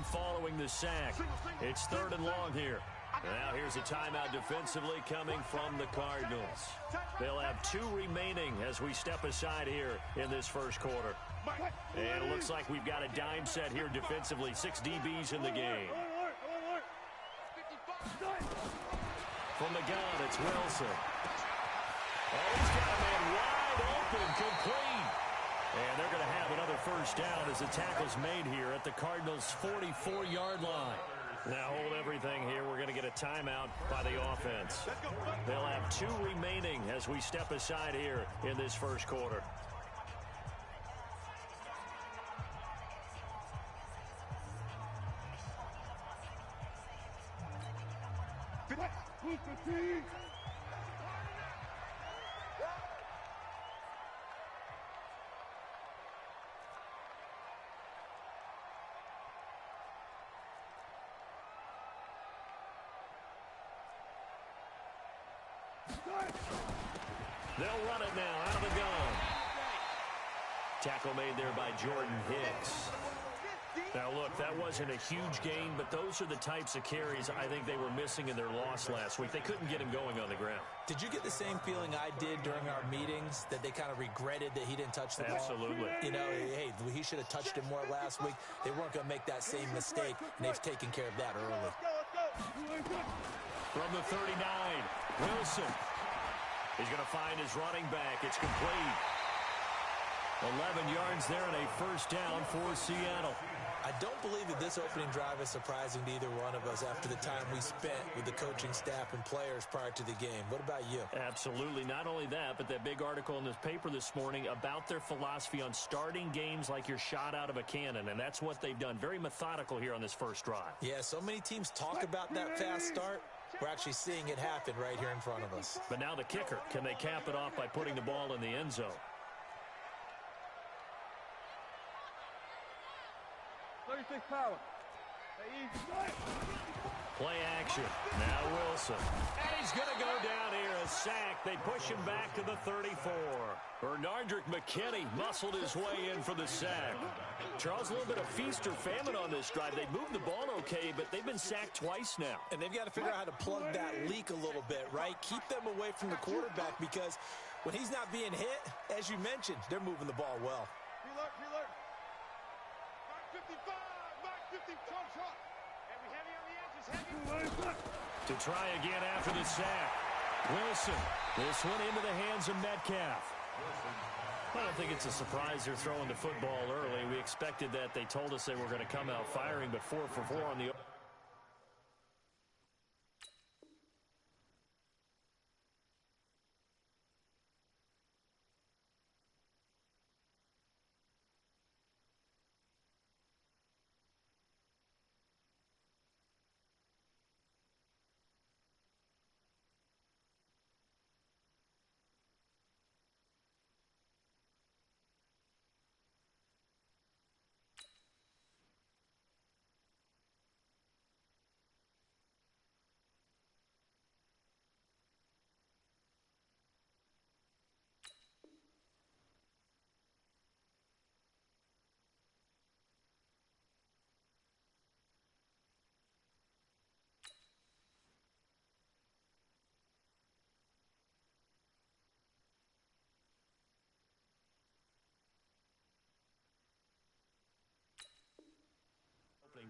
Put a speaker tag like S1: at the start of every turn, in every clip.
S1: following the sack. It's 3rd and long here. Now here's a timeout defensively coming from the Cardinals. They'll have 2 remaining as we step aside here in this first quarter. And it looks like we've got a dime set here defensively. 6 DBs in the game. From the gun, it's Wilson. Oh, he's got a man wide open, complete. And they're going to have another first down as the tackle's made here at the Cardinals' 44-yard line. Now hold everything here. We're going to get a timeout by the offense. They'll have 2 remaining as we step aside here in this first quarter. They'll run it now out of the gun. Tackle made there by Jordan Hicks. Now, look, that wasn't a huge gain, but those are the types of carries I think they were missing in their loss last week. They couldn't get him going on the ground.
S2: Did you get the same feeling I did during our meetings, that they kind of regretted that he didn't touch the ball?
S1: Absolutely.
S2: You know, hey, he should have touched it more last week. They weren't going to make that same mistake, and they've taken care of that early.
S1: From the 39, Wilson. He's going to find his running back. It's complete. 11 yards there and a first down for Seattle.
S2: I don't believe that this opening drive is surprising to either one of us after the time we spent with the coaching staff and players prior to the game. What about you?
S1: Absolutely. Not only that, but that big article in this paper this morning about their philosophy on starting games like you're shot out of a cannon, and that's what they've done. Very methodical here on this first drive.
S2: Yeah, so many teams talk about that fast start. We're actually seeing it happen right here in front of us.
S1: But now the kicker. Can they cap it off by putting the ball in the end zone?
S3: Power.
S1: Play action. Now Wilson. And he's going to go down here. A sack. They push him back to the 34. Bernardrick McKinney muscled his way in for the sack. Charles, a little bit of feast or famine on this drive. They moved the ball okay, but they've been sacked twice now.
S2: And they've got to figure out how to plug that leak a little bit, right? Keep them away from the quarterback, because when he's not being hit, as you mentioned, they're moving the ball well.
S3: Preload. Mark 55. Mark 50. Heavy on the edges. Heavy.
S1: To try again after the sack. Wilson. This one into the hands of Metcalf. I don't think it's a surprise they're throwing the football early. We expected that. They told us they were going to come out firing, but 4 for 4 on the...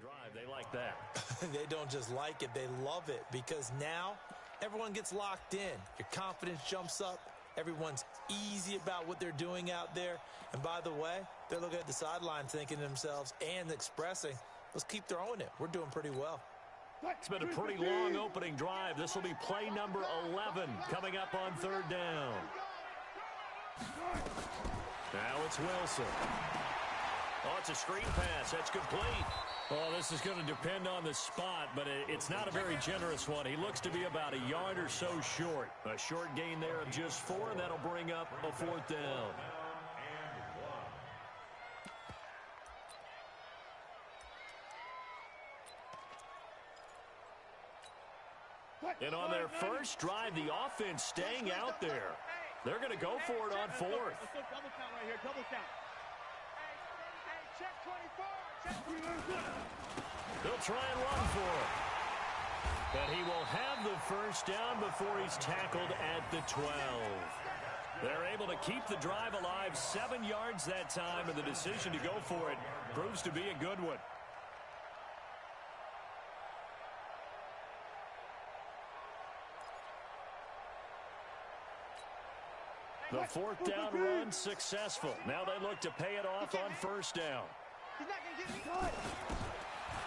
S1: drive. They like that.
S2: They don't just like it, they love it, because now everyone gets locked in. Your confidence jumps up. Everyone's easy about what they're doing out there. And by the way, they're looking at the sideline thinking to themselves and expressing, let's keep throwing it. We're doing pretty well.
S1: It's been a pretty long opening drive. This will be play number 11 coming up on 3rd down. Now it's Wilson. Oh, it's a screen pass. That's complete. Well, this is going to depend on the spot, but it's not a very generous one. He looks to be about a yard or so short. A short gain there of just 4, and that'll bring up a 4th down. And on their first drive, the offense staying out there. They're going to go for it on 4th.
S3: Double count right here. Double count. Hey, check 24. Check 24.
S1: They'll try and run for it. But he will have the first down before he's tackled at the 12. They're able to keep the drive alive, 7 yards that time, and the decision to go for it proves to be a good one. The fourth down run successful. Now they look to pay it off on first down.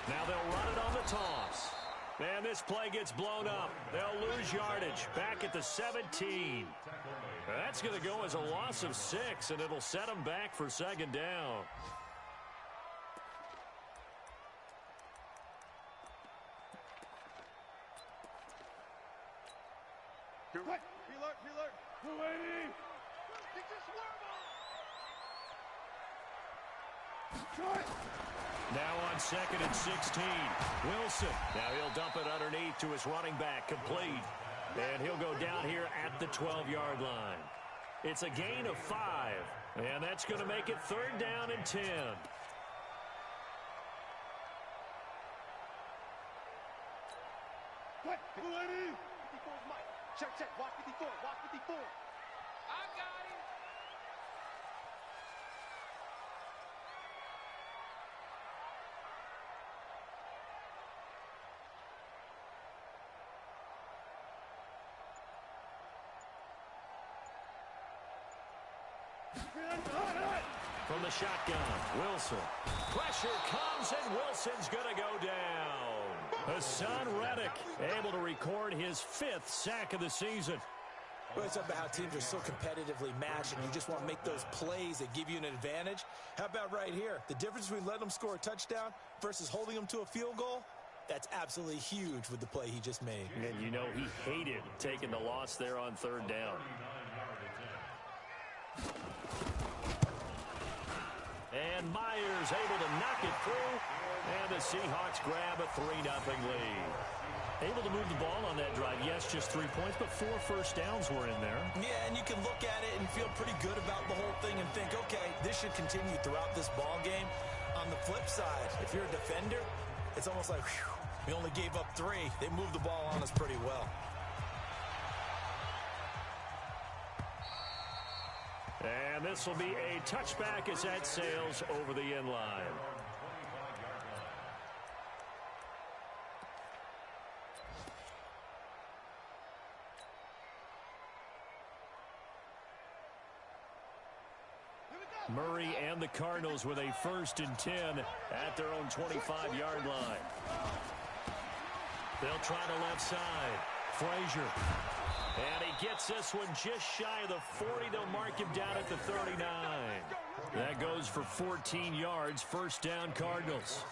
S1: Now they'll run it on the toss. And this play gets blown up. They'll lose yardage back at the 17. That's going to go as a loss of 6, and it'll set them back for second down. Now on 2nd and 16, Wilson. Now he'll dump it underneath to his running back, complete. And he'll go down here at the 12-yard line. It's a gain of 5, and that's going to make it 3rd down and 10.
S3: What? 54's Mike. Check. Watch 54. Watch 54. I got him.
S1: From the shotgun, Wilson. Pressure comes, and Wilson's going to go down. Hassan Reddick able to record his 5th sack of the season.
S2: Well, it's about how teams are so competitively matched, and you just want to make those plays that give you an advantage. How about right here? The difference between letting them score a touchdown versus holding them to a field goal, that's absolutely huge with the play he just made.
S1: And you know he hated taking the loss there on 3rd down. And Myers able to knock it through. And the Seahawks grab a 3-0 lead. Able to move the ball on that drive. Yes, just 3 points, but 4 first downs were in there.
S2: Yeah, and you can look at it and feel pretty good about the whole thing and think, okay, this should continue throughout this ball game. On the flip side, if you're a defender, it's almost like, whew, we only gave up 3. They moved the ball on us pretty well.
S1: And this will be a touchback as that sails over the end line. Murray and the Cardinals with a 1st and 10 at their own 25-yard line. They'll try the left side. Frazier. And he gets this one just shy of the 40. They'll mark him down at the 39. That goes for 14 yards. First down, Cardinals.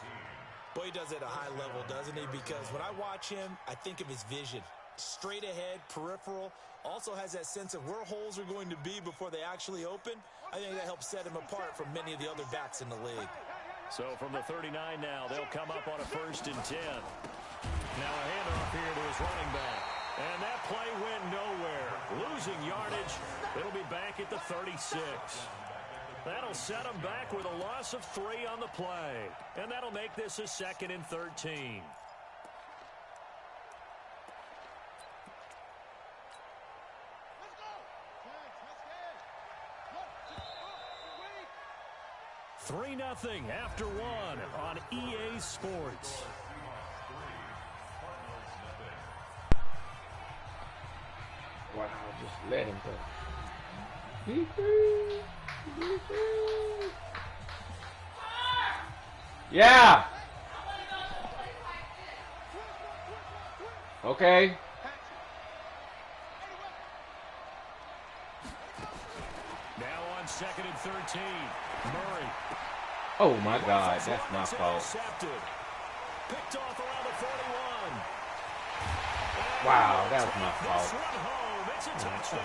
S2: Boy, he does it at a high level, doesn't he? Because when I watch him, I think of his vision. Straight ahead, peripheral. Also has that sense of where holes are going to be before they actually open. I think that helps set him apart from many of the other backs in the league.
S1: So from the 39 now, they'll come up on a 1st and 10. Now a handoff here to his running back. And that play went nowhere. Losing yardage. It'll be back at the 36. That'll set them back with a loss of 3 on the play. And that'll make this a 2nd and 13. Let's go. 3-0 after 1 on EA Sports.
S4: Wow, just let him go. Yeah. Okay.
S1: Now on 2nd and 13, Murray.
S4: Oh my God, that's my fault.
S1: Picked off around the 41.
S4: Wow, that was my fault.
S1: It's a touchdown.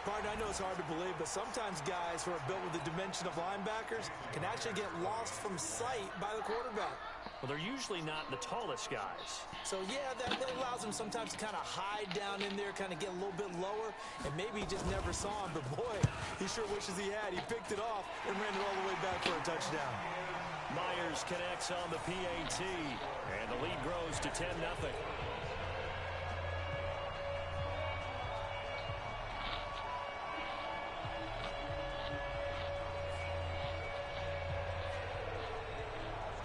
S2: Pardon, I know it's hard to believe, but sometimes guys who are built with the dimension of linebackers can actually get lost from sight by the quarterback.
S1: Well, they're usually not the tallest guys.
S2: So, yeah, that allows them sometimes to kind of hide down in there, kind of get a little bit lower, and maybe he just never saw him. But, boy, he sure wishes he had. He picked it off and ran it all the way back for a touchdown.
S1: Myers first connects on the PAT, and the lead grows to 10-0.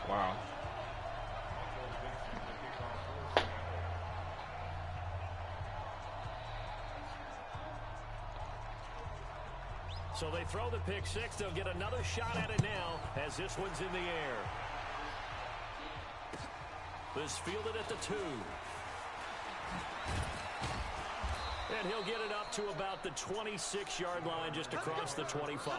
S4: Wow.
S1: So they throw the pick six. They'll get another shot at it now as this one's in the air. This fielded at the 2. And he'll get it up to about the 26-yard line, just across the 25.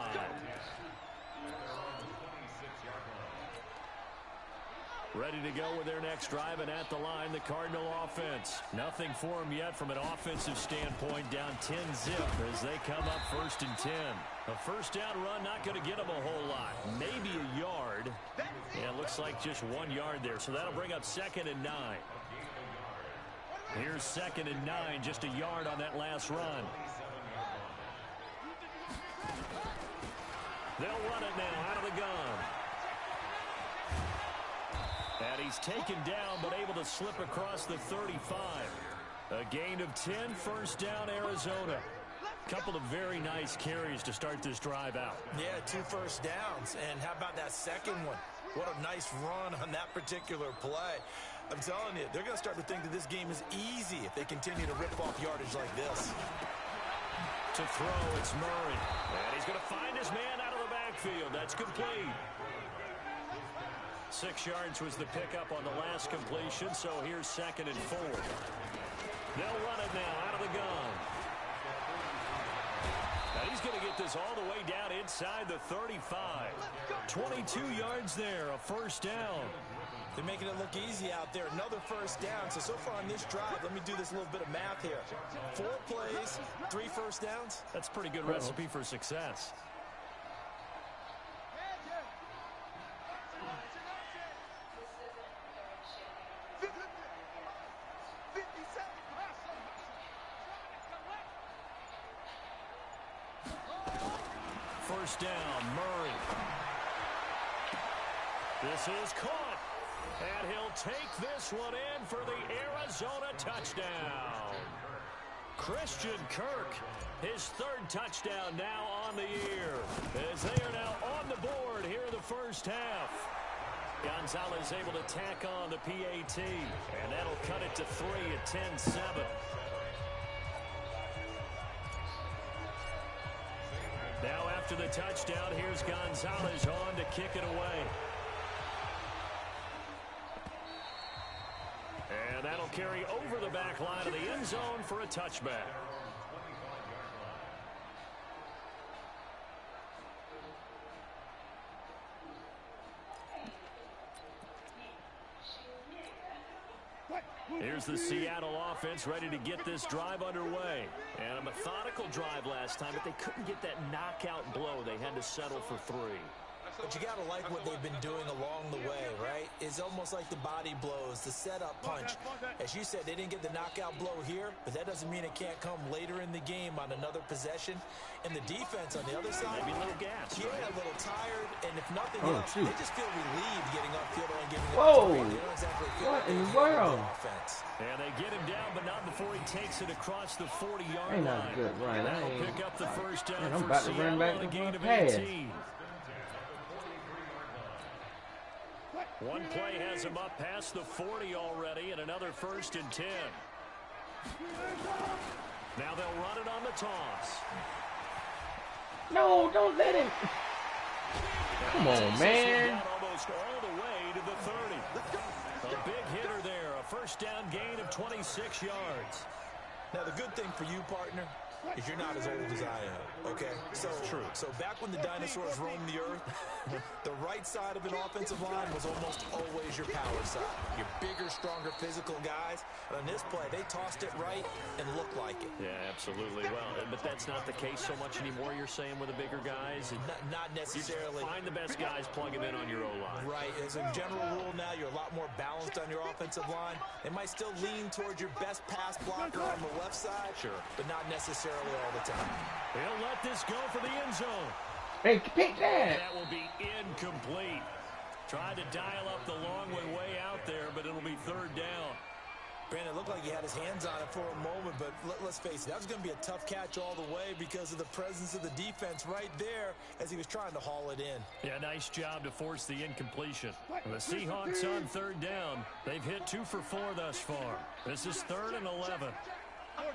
S1: Ready to go with their next drive, and at the line, the Cardinal offense. Nothing for them yet from an offensive standpoint, down 10-0 as they come up 1st and 10. A first down run not going to get them a whole lot. Maybe a yard. Yeah, it looks like just 1 yard there, so that'll bring up 2nd and 9. Here's 2nd and 9, just a yard on that last run. They'll run it now out of the gun. And he's taken down, but able to slip across the 35. A gain of 10, first down, Arizona. Couple of very nice carries to start this drive out.
S2: Yeah, 2 first downs. And how about that second one? What a nice run on that particular play. I'm telling you, they're going to start to think that this game is easy if they continue to rip off yardage like this.
S1: To throw, it's Murray. And he's going to find his man out of the backfield. That's complete. 6 yards was the pickup on the last completion, so here's 2nd and 4. They'll run it now out of the gun. Now he's going to get this all the way down inside the 35. 22 yards there, a first down.
S2: They're making it look easy out there. Another first down. So far on this drive, let me do this little bit of math here. 4 plays, 3 first downs.
S1: That's a pretty good recipe for success. First down, Murray. This is caught. And he'll take this one in for the Arizona touchdown. Christian Kirk, his 3rd touchdown now on the year, as they are now on the board here in the first half. Gonzalez able to tack on the PAT, and that'll cut it to 3 at 10-7. Now after the touchdown, here's Gonzalez on to kick it away. And that'll carry over the back line of the end zone for a touchback. Here's the Seattle offense ready to get this drive underway. And a methodical drive last time, but they couldn't get that knockout blow. They had to settle for 3.
S2: But you got to like what they've been doing along the way, right? It's almost like the body blows, the setup punch. As you said, they didn't get the knockout blow here, but that doesn't mean it can't come later in the game on another possession. And the defense on the other side,
S1: maybe a little gas.
S2: Yeah,
S1: right?
S2: a little tired, and if nothing else,
S4: shoot.
S2: they just feel relieved getting upfield and giving
S4: Whoa!
S2: They don't exactly feel
S4: What
S2: like
S4: in the
S2: they
S4: world?
S2: Offense.
S1: And they get him down, but not before he takes it across the 40-yard
S4: Ain't
S1: line.
S4: not good, Ryan.
S1: And
S4: I
S1: that'll
S4: ain't-
S1: pick up the first down
S4: Man, I'm
S1: for
S4: about to
S1: Seattle
S4: run back
S1: on a
S4: to
S1: gain
S4: my
S1: of
S4: pass.
S1: 18. One play has him up past the 40 already, and another 1st and 10. Now they'll run it on the toss.
S4: No, don't let him. Come on, man.
S1: Almost all the way to the 30. A big hitter there, a first down gain of 26 yards.
S2: Now, the good thing for you, partner, is you're not as old as I am, okay? So,
S1: True.
S2: So back when the dinosaurs roamed the earth, the right side of an offensive line was almost always your power side. Your bigger, stronger, physical guys. But on this play, they tossed it right and looked like it.
S1: Yeah, absolutely. Well, but that's not the case so much anymore, you're saying, with the bigger guys.
S2: Not
S1: You just
S2: necessarily.
S1: find the best guys, plug them in on your O-line.
S2: Right. As a general rule now, you're a lot more balanced on your offensive line. They might still lean towards your best pass blocker on the left side.
S1: Sure.
S2: But not necessarily all the time.
S1: They'll let this go for the end zone.
S4: Hey, pick that.
S1: That will be incomplete. Tried to dial up the long way out there, but it'll be third down.
S2: Brandon, it looked like he had his hands on it for a moment, but let's face it, that was going to be a tough catch all the way because of the presence of the defense right there as he was trying to haul it in.
S1: Yeah, nice job to force the incompletion. The Seahawks on third down. They've hit 2 for 4 thus far. This is 3rd and 11.
S3: 14,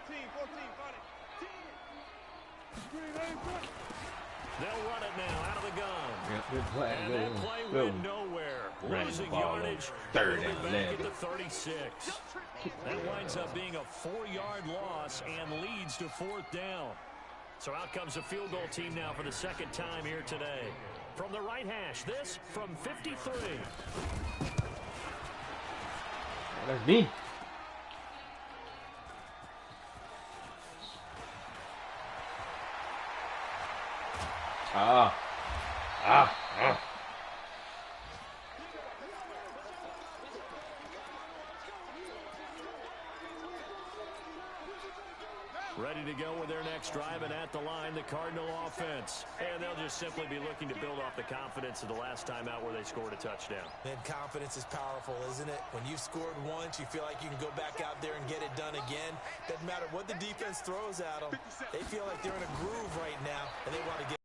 S1: They'll run it now out of the gun.
S4: Yep, good play.
S1: And
S4: Good
S1: that
S4: one.
S1: play
S4: Good
S1: went
S4: one.
S1: nowhere.
S4: Ran the
S1: Losing
S4: ball on
S1: yardage.
S4: 3rd
S1: It'll
S4: and
S1: be back
S4: 11.
S1: at the 36. That winds up being a 4-yard loss and leads to 4th down. So out comes a field goal team now for the second time here today. From the right hash, this from 53.
S4: That's me. Ah.
S1: Ready to go with their next drive, and at the line, the Cardinal offense. And they'll just simply be looking to build off the confidence of the last time out where they scored a touchdown.
S2: And confidence is powerful, isn't it? When you've scored once, you feel like you can go back out there and get it done again. Doesn't matter what the defense throws at them. They feel like they're in a groove right now, and they want to get.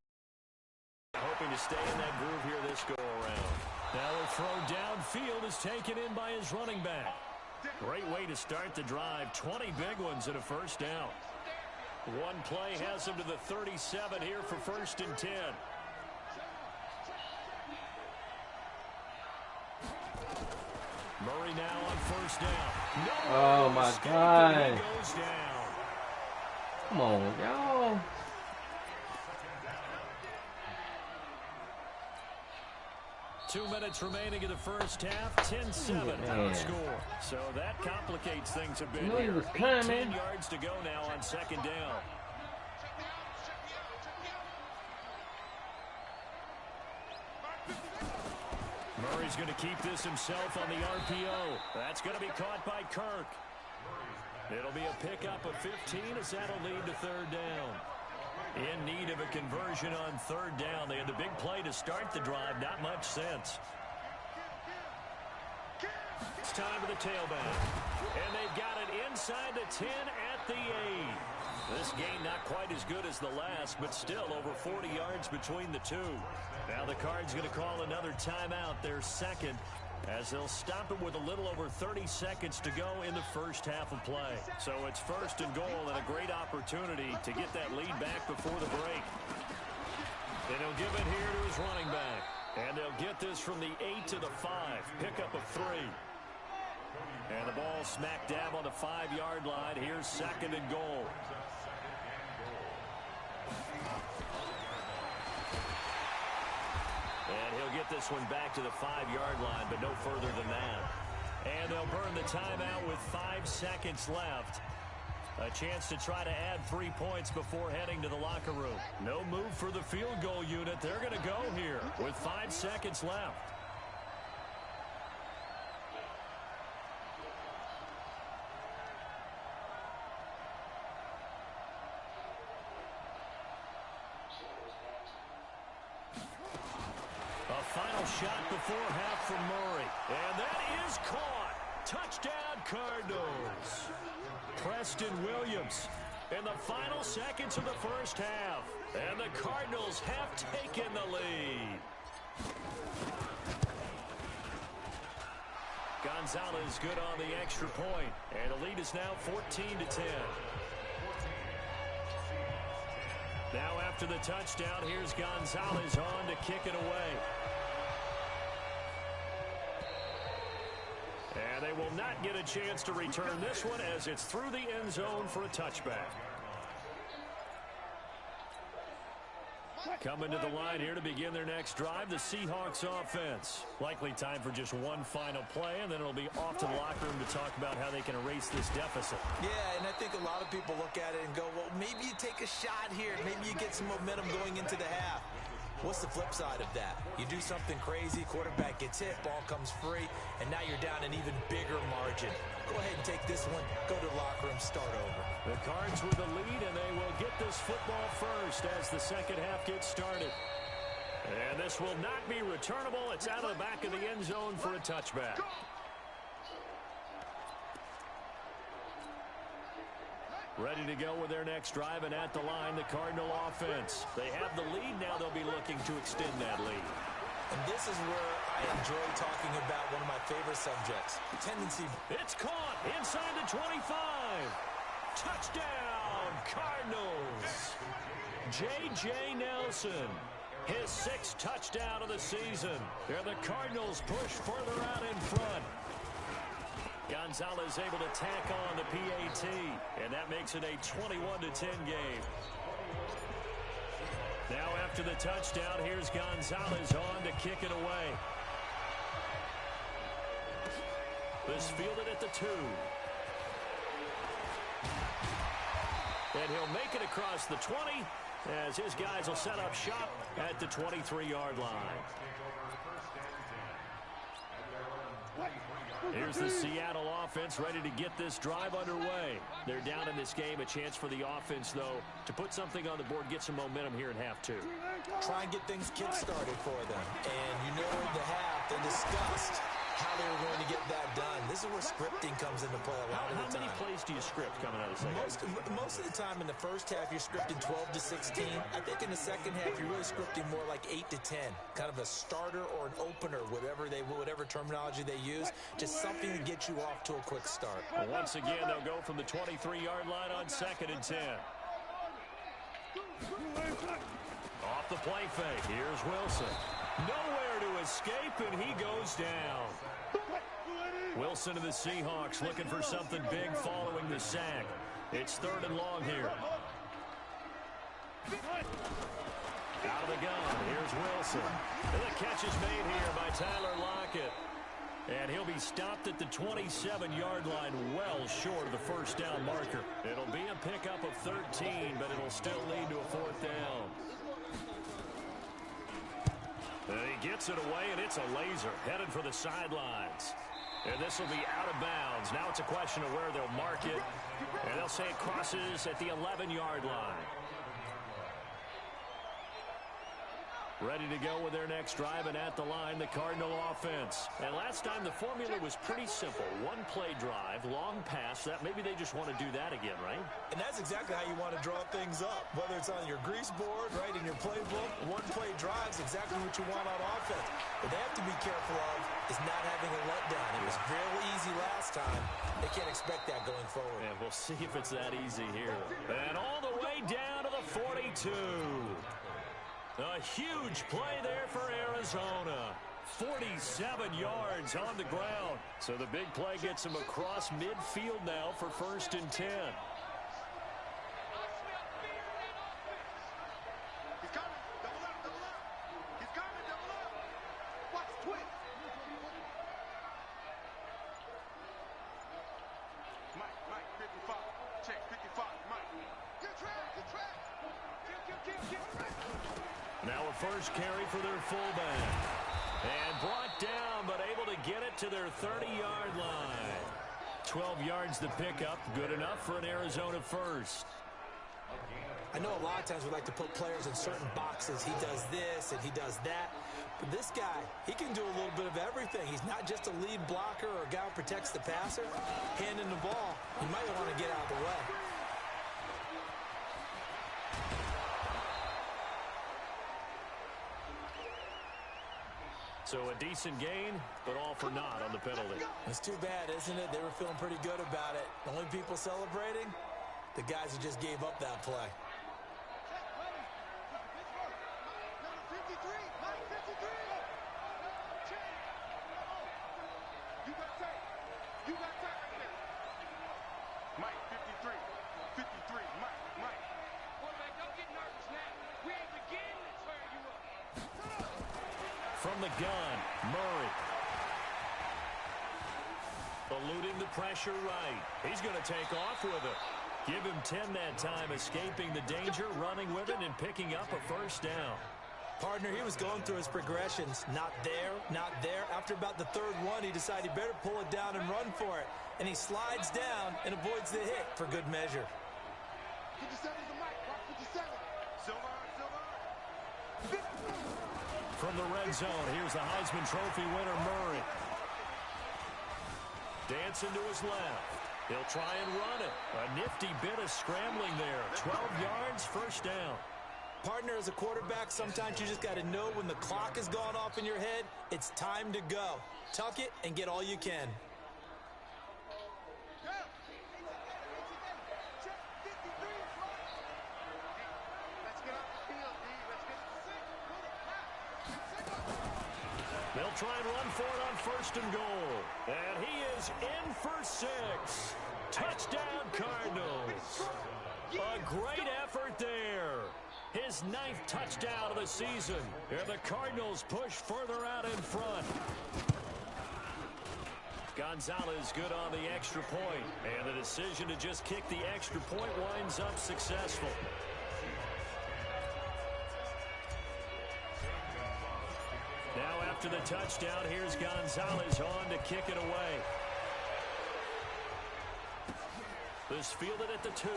S1: Hoping to stay in that groove here this go-around. Now a throw downfield is taken in by his running back. Great way to start the drive. 20 big ones and a first down. One play has him to the 37 here for 1st and 10. Murray now on 1st down. No,
S4: Oh my God.
S1: he goes down.
S4: Come on, y'all.
S1: Two minutes remaining in the first half. 10-7
S4: Man.
S1: score. So that complicates things a bit
S4: You know he
S1: here.
S4: was coming.
S1: 18 yards to go now on 2nd down. Murray's going to keep this himself on the RPO. That's going to be caught by Kirk. It'll be a pickup of 15 as that'll lead to 3rd down. In need of a conversion on 3rd down. They had the big play to start the drive. Not much sense. It's time for the tailback. And they've got it inside the 10 at the 8. This game not quite as good as the last, but still over 40 yards between the two. Now the Cards going to call another timeout, their second, as they'll stop it with a little over 30 seconds to go in the first half of play. So it's 1st and goal and a great opportunity to get that lead back before the break. And he'll give it here to his running back. And they'll get this from the 8 to the 5. Pickup of 3. And the ball smack dab on the 5-yard line. Here's 2nd and goal. And he'll get this one back to the 5-yard line, but no further than that. And they'll burn the timeout with 5 seconds left. A chance to try to add 3 points before heading to the locker room. No move for the field goal unit. They're going to go here with 5 seconds left. Final shot before half from Murray. And that is caught. Touchdown, Cardinals. Preston Williams in the final seconds of the first half. And the Cardinals have taken the lead. Gonzalez good on the extra point. And the lead is now 14-10. Now after the touchdown, here's Gonzalez on to kick it away. And they will not get a chance to return this one as it's through the end zone for a touchback. Coming to the line here to begin their next drive, the Seahawks offense. Likely time for just one final play, and then it'll be off to the locker room to talk about how they can erase this deficit.
S2: Yeah, and I think a lot of people look at it and go, well, maybe you take a shot here. Maybe you get some momentum going into the half. What's the flip side of that? You do something crazy, quarterback gets hit, ball comes free, and now you're down an even bigger margin. Go ahead and take this one, go to the locker room, start over.
S1: The Cards with the lead, and they will get this football first as the second half gets started. And this will not be returnable. It's out of the back of the end zone for a touchback. Ready to go with their next drive, and at the line, the Cardinal offense. They have the lead. Now they'll be looking to extend that lead.
S2: And this is where I enjoy talking about one of my favorite subjects, tendency.
S1: It's caught inside the 25. Touchdown, Cardinals. J.J. Nelson, his 6th touchdown of the season. And the Cardinals push further out in front. Gonzalez able to tack on the PAT, and that makes it a 21-10 game. Now after the touchdown, here's Gonzalez on to kick it away. This fielded at the 2. And he'll make it across the 20 as his guys will set up shop at the 23-yard line. Here's the Seattle offense ready to get this drive underway. They're down in this game. A chance for the offense, though, to put something on the board, get some momentum here in half 2.
S2: Try and get things kick-started for them. And you know in the half, they discussed how they were going to get that done. This is where scripting comes into play a lot of the time.
S1: How many plays do you script coming out of the second?
S2: Most of the time in the first half, you're scripting 12 to 16. I think in the second half, you're really scripting more like 8 to 10. Kind of a starter or an opener, whatever terminology they use. Just something to get you off to a quick start.
S1: Well, once again, they'll go from the 23-yard line on 2nd and 10. Off the play fake. Here's Wilson. Nowhere to escape, and he goes down. Wilson to the Seahawks looking for something big following the sack. It's 3rd and long here. Out of the gun. Here's Wilson. And the catch is made here by Tyler Lockett. And he'll be stopped at the 27-yard line, well short of the first down marker. It'll be a pickup of 13, but it'll still lead to a 4th down. And he gets it away, and it's a laser headed for the sidelines. And this will be out of bounds. Now it's a question of where they'll mark it. And they'll say it crosses at the 11-yard line. Ready to go with their next drive, and at the line, the Cardinal offense. And last time, the formula was pretty simple. One-play drive, long pass. That maybe they just want to do that again, right?
S2: And that's exactly how you want to draw things up. Whether it's on your grease board, right, in your playbook, one-play drive is exactly what you want on offense. What they have to be careful of is not having a letdown. It was real easy last time. They can't expect that going forward.
S1: And we'll see if it's that easy here. And all the way down to the 42. A huge play there for Arizona. 47 yards on the ground. So the big play gets him across midfield now for 1st and 10.
S3: He's coming. Double up, double up. He's coming, double up. Watch, twist. Mike, 55. Check, 55. Mike. Good track. Kill.
S1: Now a first carry for their fullback. And brought down, but able to get it to their 30-yard line. 12 yards to pick up. Good enough for an Arizona first.
S2: I know a lot of times we like to put players in certain boxes. He does this and he does that. But this guy, he can do a little bit of everything. He's not just a lead blocker or a guy who protects the passer. Handing the ball, he might want to get out of the way.
S1: So a decent gain, but all for naught on the penalty.
S2: It's too bad, isn't it? They were feeling pretty good about it. The only people celebrating, the guys who just gave up that play.
S3: Mike, 53. 53. Mike.
S5: Quarterback, don't get nervous now. We ain't beginning to tear you up.
S1: From the gun, Murray. Eluding the pressure right. He's going to take off with it. Give him 10 that time, escaping the danger, running with it, and picking up a first down.
S2: Partner, he was going through his progressions. Not there, not there. After about the 3rd one, he decided he better pull it down and run for it. And he slides down and avoids the hit for good measure.
S3: 57 to Mike. Watch 57. Silver.
S1: from the red zone. Here's the Heisman Trophy winner, Murray. Dancing to his left. He'll try and run it. A nifty bit of scrambling there. 12 yards, first down.
S2: Partner, as a quarterback, sometimes you just got to know when the clock has gone off in your head, it's time to go. Tuck it and get all you can.
S1: They'll try and run for it on first and goal. And he is in for 6. Touchdown, Cardinals. A great effort there. His 9th touchdown of the season. And the Cardinals push further out in front. Gonzalez good on the extra point. And the decision to just kick the extra point winds up successful. Now after the touchdown, here's Gonzalez on to kick it away. This fielded at the 2.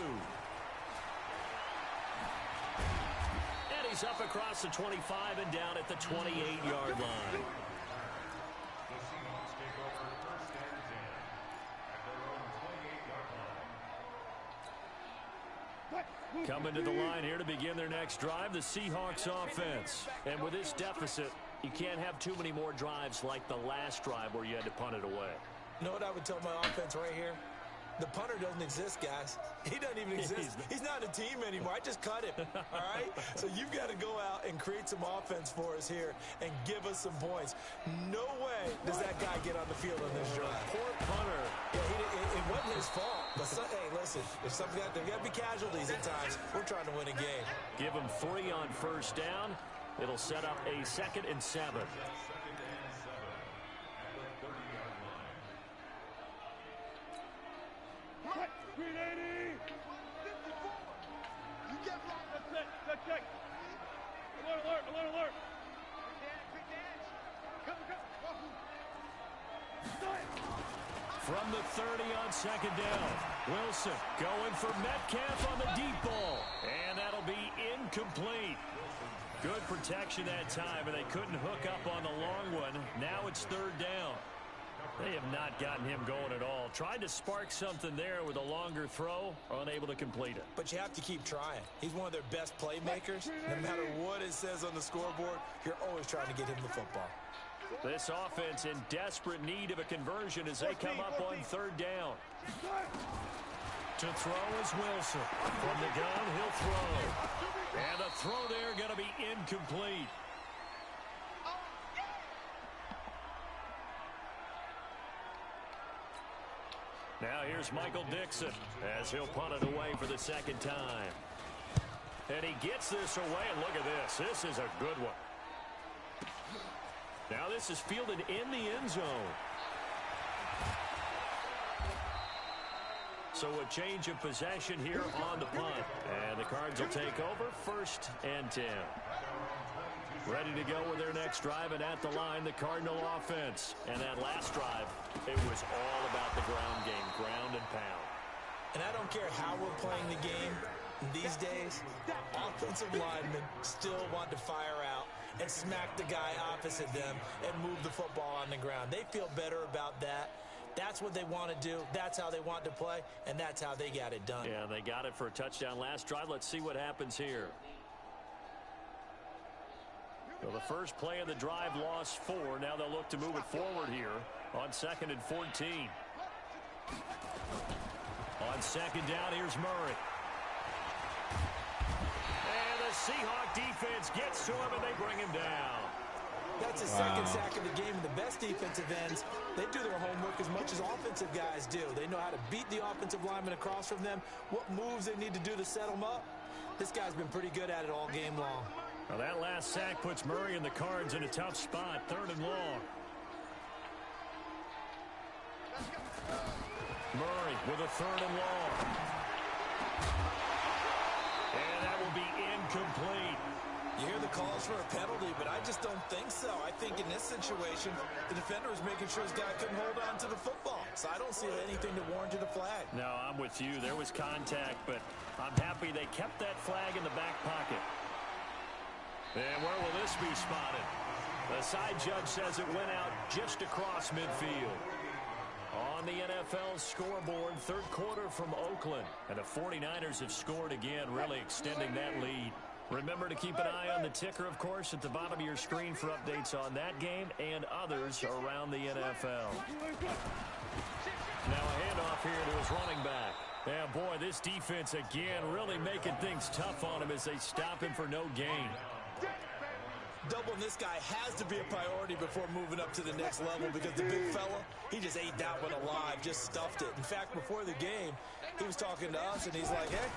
S1: And he's up across the 25 and down at the 28-yard line. Coming to the line here to begin their next drive, the Seahawks offense. And with this deficit, you can't have too many more drives like the last drive where you had to punt it away.
S2: You know what I would tell my offense right here? The punter doesn't exist, guys. He doesn't even exist. He's not a team anymore. I just cut him, all right? So you've got to go out and create some offense for us here and give us some points. No way does that guy get on the field on this drive.
S1: Poor punter.
S2: Yeah, it wasn't his fault. But hey, listen, if something there got to be casualties at times. We're trying to win a game.
S1: Give him 3 on first down. It'll set up a 2nd and 7.
S5: Alert.
S1: From the 30 on 2nd down. Wilson going for Metcalf on the deep ball. And that'll be incomplete. Good protection that time, and they couldn't hook up on the long one. Now it's 3rd down. They have not gotten him going at all. Tried to spark something there with a longer throw, unable to complete it.
S2: But you have to keep trying. He's one of their best playmakers. No matter what it says on the scoreboard, you're always trying to get him the football.
S1: This offense in desperate need of a conversion as they come up on 3rd down. To throw is Wilson. From the gun, he'll throw. And the throw there going to be incomplete. Now here's Michael Dixon as he'll punt it away for the 2nd time. And he gets this away, and look at this. This is a good one. Now this is fielded in the end zone. So a change of possession here on the punt. And the Cards will take over 1st and 10. Ready to go with their next drive, and at the line, the Cardinal offense. And that last drive, it was all about the ground game, ground and pound.
S2: And I don't care how we're playing the game these days, offensive linemen still want to fire out and smack the guy opposite them and move the football on the ground. They feel better about that. That's what they want to do. That's how they want to play, and that's how they got it done.
S1: Yeah, they got it for a touchdown last drive. Let's see what happens here. So the first play of the drive lost 4. Now they'll look to move it forward here on 2nd and 14. On 2nd down, here's Murray. And the Seahawk defense gets to him, and they bring him down.
S2: That's his second sack of the game. The best defensive ends, they do their homework as much as offensive guys do. They know how to beat the offensive lineman across from them, what moves they need to do to set them up. This guy's been pretty good at it all game long.
S1: Now that last sack puts Murray and the Cards in a tough spot, 3rd and long. Murray with a 3rd and long. And that will be incomplete.
S2: You hear the calls for a penalty, but I just don't think so. I think in this situation, the defender was making sure his guy couldn't hold on to the football. So I don't see anything to warrant a flag.
S1: No, I'm with you. There was contact, but I'm happy they kept that flag in the back pocket. And where will this be spotted? The side judge says it went out just across midfield. On the NFL scoreboard, third quarter from Oakland. And the 49ers have scored again, really extending that lead. Remember to keep an eye on the ticker, of course, at the bottom of your screen for updates on that game and others around the NFL. Now a handoff here to his running back. Yeah, boy, this defense again really making things tough on him as they stop him for no gain.
S2: Doubling this guy has to be a priority before moving up to the next level because the big fella, he just ate that one alive, just stuffed it. In fact, before the game, he was talking to us, and he's like, hey,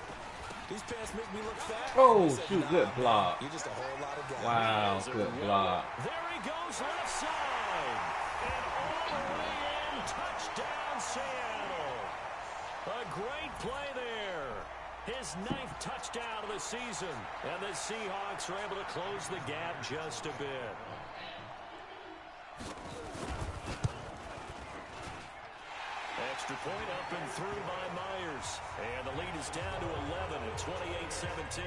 S2: these pants make me look fat.
S4: Oh,
S2: said,
S4: shoot,
S2: nah,
S4: good block.
S2: You're just a whole lot of guys.
S4: Wow, good block.
S1: There he goes left side. And all the way in, touchdown Seattle. A great play there. His 9th touchdown of the season. And the Seahawks are able to close the gap just a bit. Extra point up and through by Myers. And the lead is down to 11 at 28-17.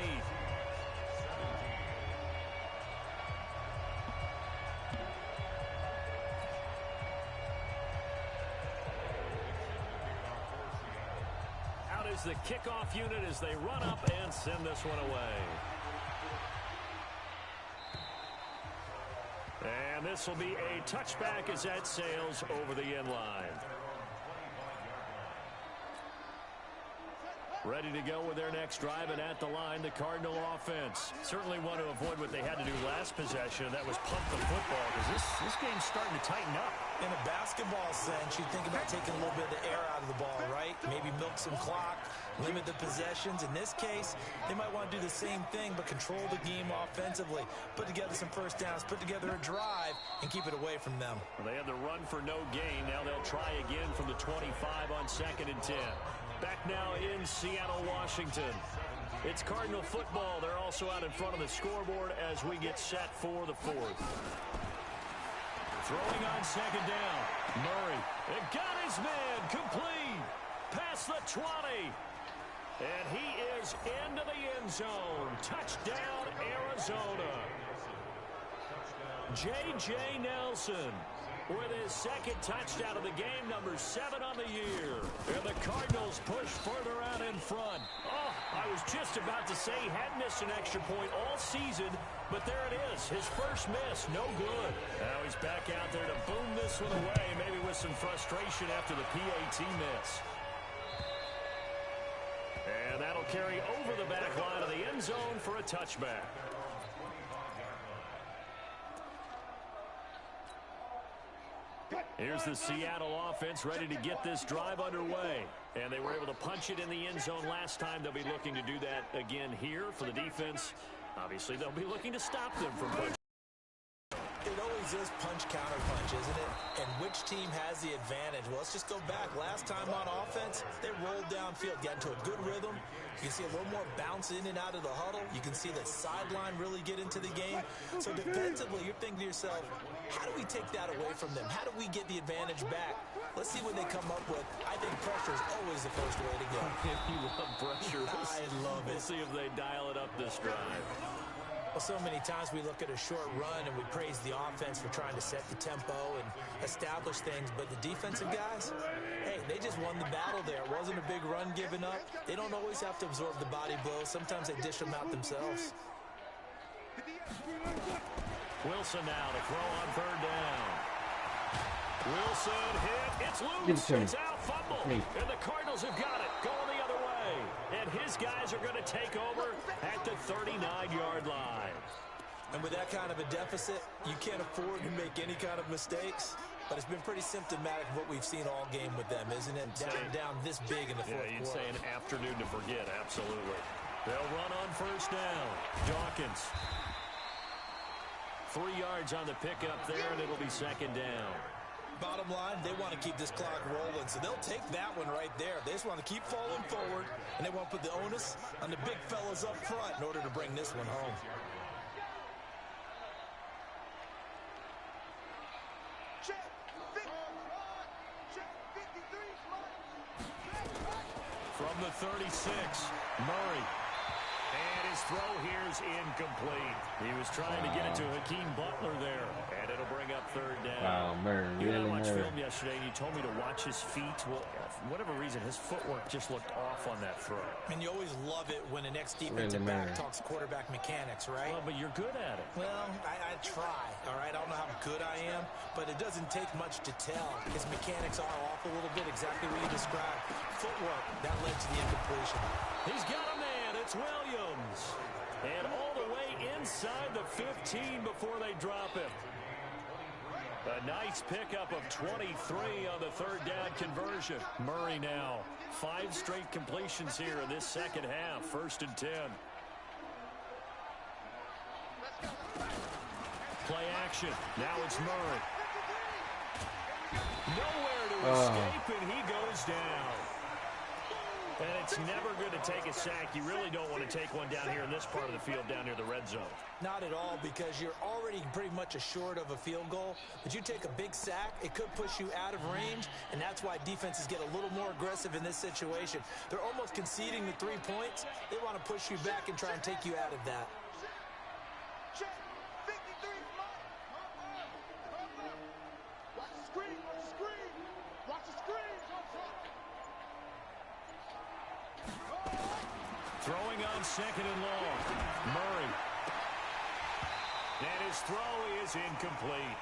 S1: Out is the kickoff unit as they run up and send this one away. And this will be a touchback as that sails over the end line. Ready to go with their next drive, and at the line, the Cardinal offense. Certainly want to avoid what they had to do last possession. That was pump the football, because this game's starting to tighten up.
S2: In a basketball sense, you think about taking a little bit of the air out of the ball, right? Maybe milk some clock, limit the possessions. In this case, they might want to do the same thing, but control the game offensively. Put together some first downs, put together a drive, and keep it away from them.
S1: Well, they had the run for no gain. Now they'll try again from the 25 on 2nd and 10. Back now in Seattle, Washington. It's Cardinal football. They're also out in front of the scoreboard as we get set for the 4th. Throwing on 2nd down. Murray. It got his man complete. Past the 20. And he is into the end zone. Touchdown, Arizona. J.J. Nelson with his 2nd touchdown of the game, number 7 on the year. And the Cardinals push further out in front. Oh, I was just about to say he hadn't missed an extra point all season, but there it is. His first miss, no good. Now he's back out there to boom this one away, maybe with some frustration after the PAT miss. And that'll carry over the back line of the end zone for a touchback. Here's the Seattle offense ready to get this drive underway. And they were able to punch it in the end zone last time. They'll be looking to do that again here for the defense. Obviously, they'll be looking to stop them from punching.
S2: It always is punch-counter punch, isn't it? And which team has the advantage? Well, let's just go back. Last time on offense, they rolled downfield, got into a good rhythm. You can see a little more bounce in and out of the huddle. You can see the sideline really get into the game. So defensively, you're thinking to yourself, how do we take that away from them? How do we get the advantage back? Let's see what they come up with. I think pressure is always the first way to go.
S1: You love pressure.
S2: I love it.
S1: We'll see if they dial it up this drive.
S2: Well, so many times we look at a short run and we praise the offense for trying to set the tempo and establish things, but the defensive guys, hey, they just won the battle there. It wasn't a big run given up. They don't always have to absorb the body blows. Sometimes they dish them out themselves.
S1: Wilson now to throw on 3rd down. Wilson hit. It's loose. It's out. Fumble. And the Cardinals have got it. Going the other way. And his guys are going to take over at the 39-yard line.
S2: And with that kind of a deficit, you can't afford to make any kind of mistakes. But it's been pretty symptomatic of what we've seen all game with them, isn't it? Down this big in the fourth quarter.
S1: You'd say an afternoon to forget. Absolutely. They'll run on 1st down. Dawkins. 3 yards on the pickup there, and it'll be 2nd down.
S2: Bottom line, they want to keep this clock rolling, so they'll take that one right there. They just want to keep falling forward, and they want to put the onus on the big fellas up front in order to bring this one home.
S1: From the 36, Murray. And his throw here's incomplete. He was trying to get it to Hakeem Butler there, and it'll bring up third down.
S4: Wow, Murray,
S1: You and I
S4: really
S1: watched
S4: Murray.
S1: film yesterday, and you told me to watch his feet. Well, for whatever reason, his footwork just looked off on that throw.
S2: And you always love it when an ex-defensive
S4: Really
S2: back
S4: Murray.
S2: talks quarterback mechanics, right?
S1: Well, but you're good at it.
S2: Well, I try, all right? I don't know how good I am, but it doesn't take much to tell. His mechanics are off a little bit, exactly what you described. Footwork, that led to the incompletion.
S1: He's got a man. It's Williams. And all the way inside the 15 before they drop him. A nice pickup of 23 on the third down conversion. Murray now. 5 straight completions here in this second half. 1st and 10. Play action. Now it's Murray. Nowhere to escape, and he goes down. And it's never good to take a sack. You really don't want to take one down here in this part of the field, down near the red zone.
S2: Not at all, because you're already pretty much assured of a field goal. But you take a big sack, it could push you out of range, and that's why defenses get a little more aggressive in this situation. They're almost conceding the 3 points. They want to push you back and try and take you out of that.
S3: Check. 53. Watch the screen. Watch the screen. Watch the screen.
S1: Throwing on 2nd and long. Murray. And his throw is incomplete.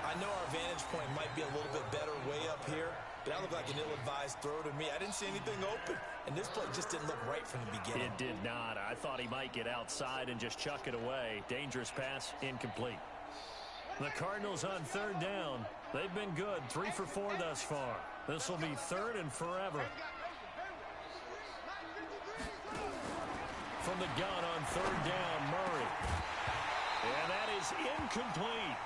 S2: I know our vantage point might be a little bit better way up here, but that looked like an ill-advised throw to me. I didn't see anything open, and this play just didn't look right from the beginning.
S1: It did not. I thought he might get outside and just chuck it away. Dangerous pass, incomplete. The Cardinals on 3rd down. They've been good, 3 for 4 thus far. This will be 3rd and forever. From the gun on 3rd down, Murray. And that is incomplete.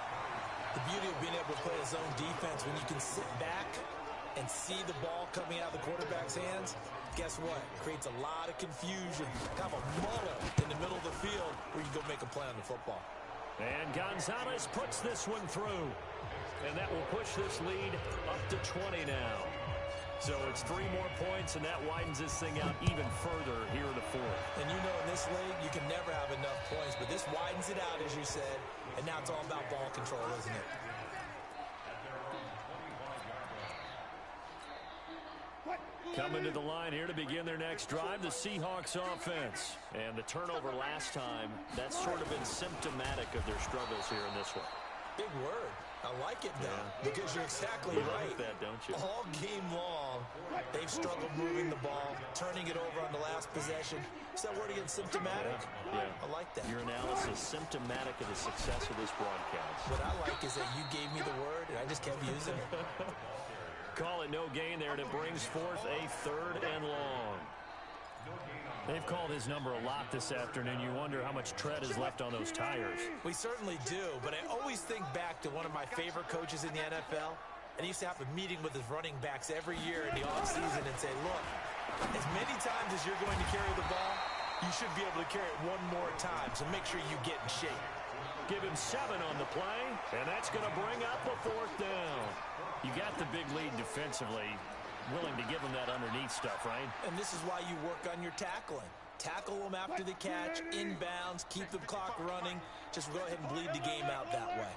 S2: The beauty of being able to play a zone defense when you can sit back and see the ball coming out of the quarterback's hands, guess what? Creates a lot of confusion. Kind of a muddle in the middle of the field where you can go make a play on the football.
S1: And Gonzalez puts this one through. And that will push this lead up to 20 now. So it's 3 more points, and that widens this thing out even further here in the 4th.
S2: And you know in this league, you can never have enough points, but this widens it out, as you said, and now it's all about ball control, isn't it?
S1: Coming to the line here to begin their next drive, the Seahawks offense. And the turnover last time, that's sort of been symptomatic of their struggles here in this one.
S2: Big word. I like it, though, because you're exactly
S1: You
S2: right.
S1: like that, don't you?
S2: All game long, they've struggled moving the ball, turning it over on the last possession. Is that word again, symptomatic?
S1: Yeah.
S2: I like that.
S1: Your analysis symptomatic of the success of this broadcast.
S2: What I like is that you gave me the word, and I just kept using it.
S1: Call it no gain there, and it brings forth a 3rd and long. They've called his number a lot this afternoon. You wonder how much tread is left on those tires.
S2: We certainly do, but I always think back to one of my favorite coaches in the NFL, and he used to have a meeting with his running backs every year in the offseason and say, look, as many times as you're going to carry the ball, you should be able to carry it 1 more time, so make sure you get in shape.
S1: Give him 7 on the play, and that's going to bring up a 4th down. You got the big lead defensively. Willing to give them that underneath stuff, right?
S2: And this is why you work on your tackling. Tackle them after the catch, inbounds, keep the clock running. Just go ahead and bleed the game out that way.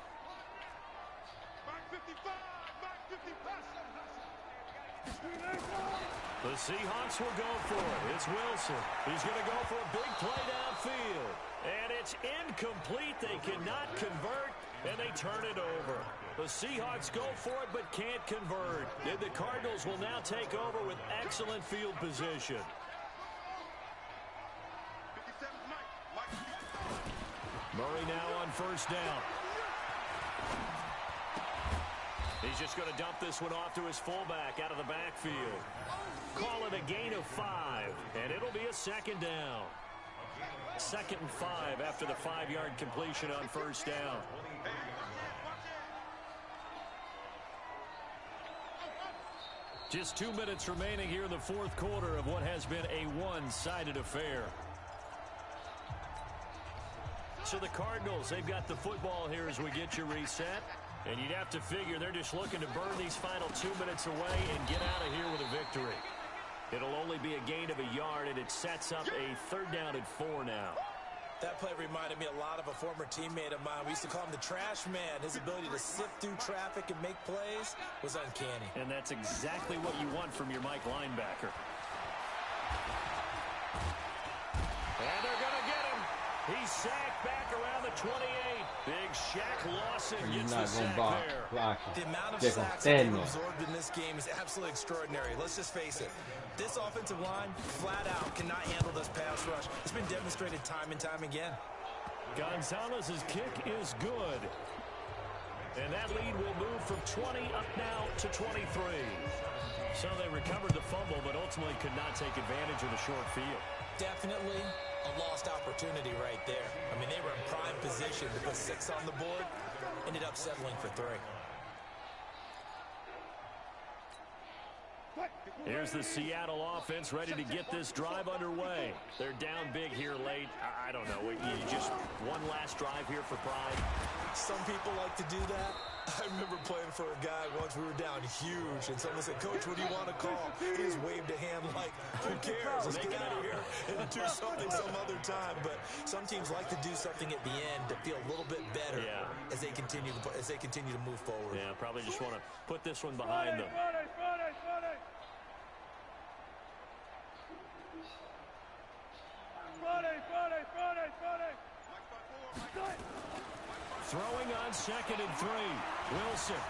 S3: Mark 55. Mark 55.
S1: The Seahawks will go for it. It's Wilson. He's going to go for a big play downfield. And it's incomplete. They cannot convert, and they turn it over. The Seahawks go for it but can't convert. And the Cardinals will now take over with excellent field position.
S3: 57 Mike.
S1: Murray now on 1st down. He's just going to dump this one off to his fullback out of the backfield. Call it a gain of 5, and it'll be a 2nd down. 2nd and 5 after the 5-yard completion on 1st down. Just 2 minutes remaining here in the 4th quarter of what has been a one-sided affair. So the Cardinals, they've got the football here as we get you reset. And you'd have to figure they're just looking to burn these final 2 minutes away and get out of here with a victory. It'll only be a gain of a yard, and it sets up a 3rd down and 4 now.
S2: That play reminded me a lot of a former teammate of mine. We used to call him the trash man. His ability to sift through traffic and make plays was uncanny.
S1: And that's exactly what you want from your Mike linebacker. And they're going to get him. He's sacked back around the 28. Big Shaq Lawson gets the sack there.
S2: The amount of sacks that they've absorbed in this game is absolutely extraordinary. Let's just face it. This offensive line, flat out, cannot handle this pass rush. It's been demonstrated time and time again.
S1: Gonzalez's kick is good. And that lead will move from 20 up now to 23. So they recovered the fumble, but ultimately could not take advantage of the short field.
S2: Definitely a lost opportunity right there. I mean, they were in prime position to put 6 on the board, ended up settling for 3.
S1: Here's the Seattle offense ready to get this drive underway. They're down big here late. I don't know. You just one last drive here for pride.
S2: Some people like to do that. I remember playing for a guy once. We were down huge, and someone said, "Coach, what do you want to call?" He just waved a hand like, "Who cares? Let's get out of here and do something some other time." But some teams like to do something at the end to feel a little bit better as they continue to move forward.
S1: Yeah, probably just want to put this one behind them. Throwing on 2nd and 3. Wilson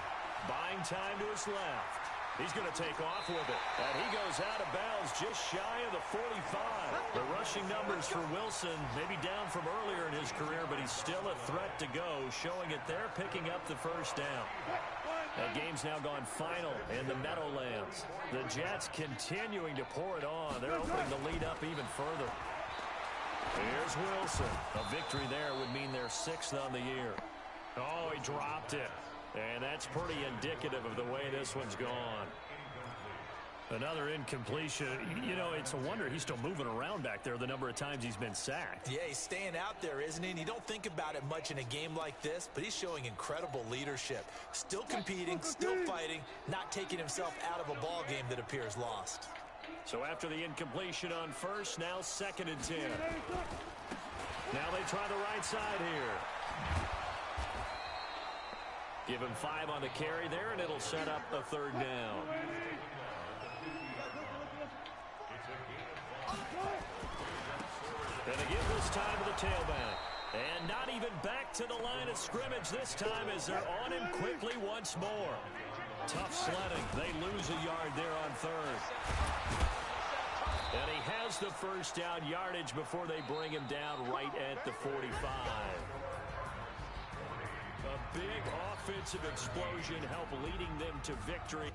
S1: buying time to his left. He's going to take off with it. And he goes out of bounds just shy of the 45. The rushing numbers for Wilson maybe down from earlier in his career, but he's still a threat to go, showing it there, picking up the 1st down. That game's now gone final in the Meadowlands. The Jets continuing to pour it on. They're opening the lead up even further. Here's Wilson. A victory there would mean they're 6th on the year. Oh, he dropped it. And that's pretty indicative of the way this one's gone. Another incompletion. You know, it's a wonder he's still moving around back there the number of times he's been sacked.
S2: Yeah, he's staying out there, isn't he? And you don't think about it much in a game like this, but he's showing incredible leadership. Still competing, still fighting, not taking himself out of a ball game that appears lost.
S1: So after the incompletion on 1st, now 2nd and 10. Now they try the right side here. Give him 5 on the carry there, and it'll set up a 3rd down. And again this time to the tailback. And not even back to the line of scrimmage this time as they're on him quickly once more. Tough sledding. They lose a yard there on 3rd. And he has the 1st down yardage before they bring him down right at the 45. A big offensive explosion helped leading them to victory.